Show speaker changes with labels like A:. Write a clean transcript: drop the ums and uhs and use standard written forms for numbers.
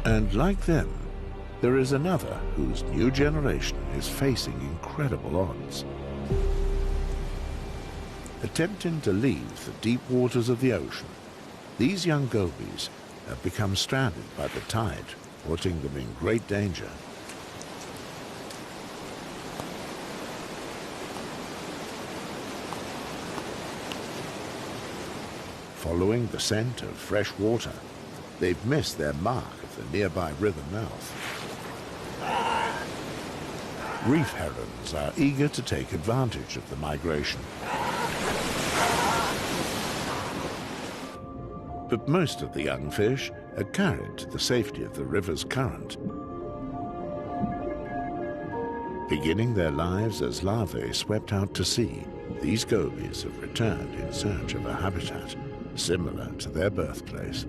A: And like them, there is another whose new generation is facing incredible odds. Attempting to leave the deep waters of the ocean, these young gobies have become stranded by the tide, putting them in great danger. Following the scent of fresh water, they've missed their mark at the nearby river mouth. Reef herons are eager to take advantage of the migration. But most of the young fish are carried to the safety of the river's current, beginning their lives as larvae swept out to sea. These gobies have returned in search of a habitat similar to their birthplace.